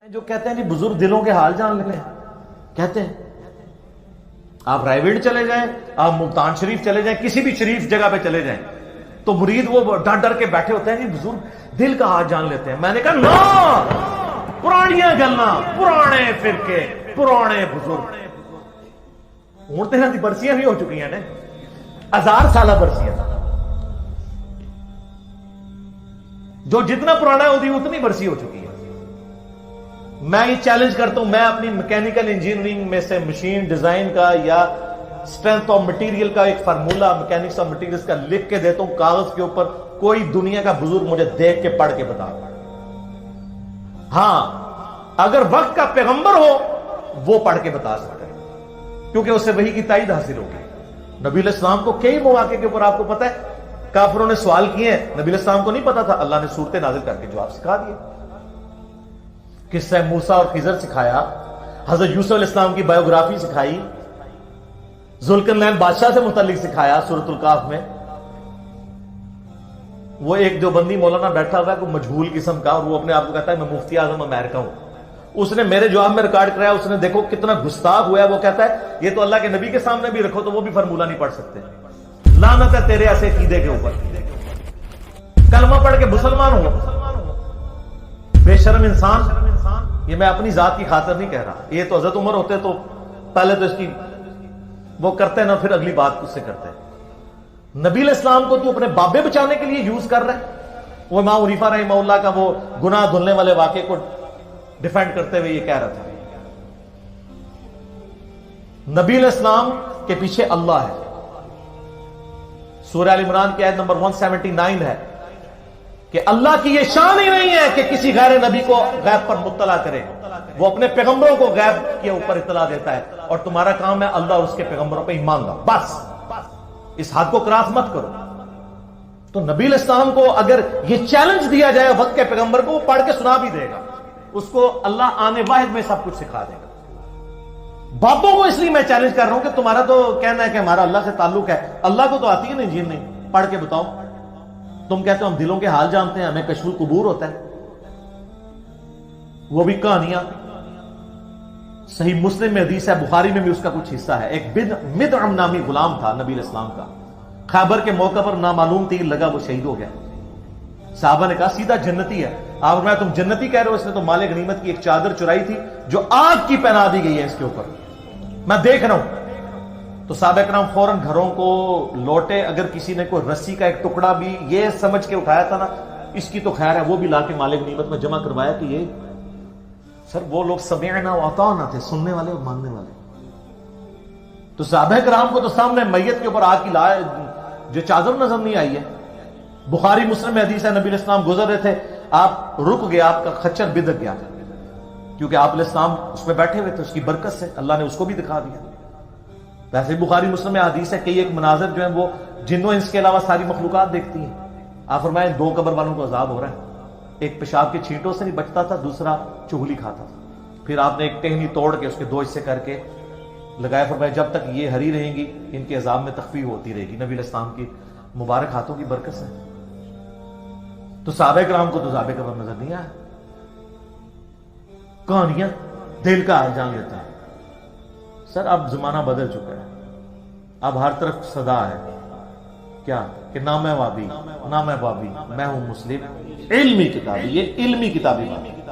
جو کہتے ہیں جی بزرگ دلوں کے حال جان لیں، کہتے ہیں آپ رائے ویڑ چلے جائیں، آپ ملتان شریف چلے جائیں، کسی بھی شریف جگہ پہ چلے جائیں تو مرید وہ ڈر ڈر کے بیٹھے ہوتے ہیں جی بزرگ دل کا حال جان لیتے ہیں۔ میں نے کہا نا، پرانیاں گلنا، پرانے فرقے، پرانے بزرگ ہوں تو دی برسیاں بھی ہو چکی ہیں نا، 1000 سالہ برسیاں، جو جتنا پرانا ہے وہ اتنی برسی ہو چکی ہے۔ میں یہ چیلنج کرتا ہوں، میں اپنی میکینیکل انجینئرنگ میں سے مشین ڈیزائن کا یا اسٹرینتھ آف مٹیریل کا ایک فارمولا میکینکس آف مٹیریلز کا لکھ کے دیتا ہوں کاغذ کے اوپر، کوئی دنیا کا بزرگ مجھے دیکھ کے پڑھ کے بتا۔ ہاں اگر وقت کا پیغمبر ہو وہ پڑھ کے بتا سکتا ہے، کیونکہ اسے وحی کی تائید حاصل ہوگی۔ نبی علیہ السلام کو کئی مواقع کے اوپر آپ کو پتا ہے کافروں نے سوال کیے ہیں، نبی علیہ السلام کو نہیں پتا تھا، اللہ نے صورتیں نازل کر کے جواب سکھا دیے۔ قصہ موسیٰ اور خضر سکھایا، حضرت یوسف علیہ السلام کی بایوگرافی سکھائی، ذوالقرنین بادشاہ سے متعلق سکھایا سورۃ الکہف میں۔ وہ ایک دیوبندی مولانا بیٹھا ہوا ہے کوئی مجہول قسم کا، اور وہ اپنے آپ کو کہتا ہے میں مفتی اعظم امریکہ ہوں۔ اس نے میرے جواب میں ریکارڈ کرایا، اس نے دیکھو کتنا گستاخ ہوا ہے، وہ کہتا ہے یہ تو اللہ کے نبی کے سامنے بھی رکھو تو وہ بھی فارمولہ نہیں پڑھ سکتے، لعنت ہے تیرے ایسے عقیدے کے اوپر، کلمہ پڑھ کے مسلمان ہو، بے شرم انسان۔ یہ میں اپنی ذات کی خاطر نہیں کہہ رہا، یہ تو حضرت عمر ہوتے تو پہلے تو اس کی وہ کرتے نا، پھر اگلی بات اس سے کرتے۔ نبی علیہ السلام کو تو اپنے بابے بچانے کے لیے یوز کر رہا ہے۔ وہ امام حنیفہ رحمہ اللہ کا وہ گناہ دھلنے والے واقعے کو ڈیفینڈ کرتے ہوئے یہ کہہ رہا تھا نبی علیہ السلام کے پیچھے اللہ ہے۔ سورہ ال عمران کی آیت نمبر 179 ہے کہ اللہ کی یہ شان ہی نہیں ہے کہ کسی غیر نبی کو غیب پر مطلع کرے، وہ اپنے پیغمبروں کو غیب کے اوپر اطلاع دیتا ہے، اور تمہارا کام ہے اللہ اور اس کے پیغمبروں پہ ایمان لاؤ، بس اس حد کو کراس مت کرو۔ تو نبی علیہ السلام کو اگر یہ چیلنج دیا جائے وقت کے پیغمبر کو، وہ پڑھ کے سنا بھی دے گا، اس کو اللہ آنے واحد میں سب کچھ سکھا دے گا۔ بابوں کو اس لیے میں چیلنج کر رہا ہوں کہ تمہارا تو کہنا ہے کہ ہمارا اللہ سے تعلق ہے، اللہ کو تو آتی ہے نا انجیل نہیں، پڑھ کے بتاؤ۔ تم کہتے ہو ہم دلوں کے حال جانتے ہیں، ہمیں کشف القبور ہوتا ہے، وہ بھی کہانیاں۔ صحیح مسلم میں حدیث ہے، بخاری میں بھی اس کا کچھ حصہ ہے۔ ایک مدعم نامی غلام تھا نبی علیہ السلام کا، خیبر کے موقع پر نامعلوم تیر لگا، وہ شہید ہو گیا۔ صحابہ نے کہا سیدھا جنتی ہے۔ آپ فرمایا تم جنتی کہہ رہے ہو، اس نے تو مال غنیمت کی ایک چادر چرائی تھی جو آگ کی پہنا دی گئی ہے اس کے اوپر، میں دیکھ رہا ہوں۔ تو صحابہ کرام فوراً گھروں کو لوٹے، اگر کسی نے کوئی رسی کا ایک ٹکڑا بھی یہ سمجھ کے اٹھایا تھا نا اس کی تو خیر ہے، وہ بھی لا کے مال غنیمت میں جمع کروایا کہ یہ سر وہ لوگ سمعنا و اطعنا تھے، سننے والے اور ماننے والے۔ تو صحابہ کرام کو تو سامنے میت کے اوپر آگ کی جو چادر نظر نہیں آئی ہے۔ بخاری مسلم میں حدیث ہے، نبی علیہ السلام گزر رہے تھے، آپ رک گئے، آپ کا خچر بدک گیا، کیونکہ آپ علیہ السلام اس میں بیٹھے ہوئے تھے، اس کی برکت سے اللہ نے اس کو بھی دکھا دیا۔ ویسے بخاری مسلم میں حدیث ہے کہ ایک مناظر جو ہے وہ جنوں انس کے علاوہ ساری مخلوقات دیکھتی ہیں۔ آپ فرمائیں 2 قبر والوں کو عذاب ہو رہا ہے، ایک پیشاب کے چھینٹوں سے نہیں بچتا تھا، دوسرا چغلی کھاتا تھا۔ پھر آپ نے ایک ٹہنی توڑ کے اس کے 2 حصے کر کے لگایا، فرمایا جب تک یہ ہری رہیں گی ان کے عذاب میں تخفیف ہوتی رہے گی، نبی علیہ السلام کی مبارک ہاتھوں کی برکت سے۔ تو صحابہ کرام کو تو عذاب قبر نظر نہیں آیا۔ کہانیاں دل کا حال جان لیتا ہے۔ سر اب زمانہ بدل چکا ہے، اب ہر طرف صدا ہے کیا کہ نہ میں وابی نہ میں بابی، میں ہوں مسلم، علمی کتابی، یہ علمی کتابی بات ہے۔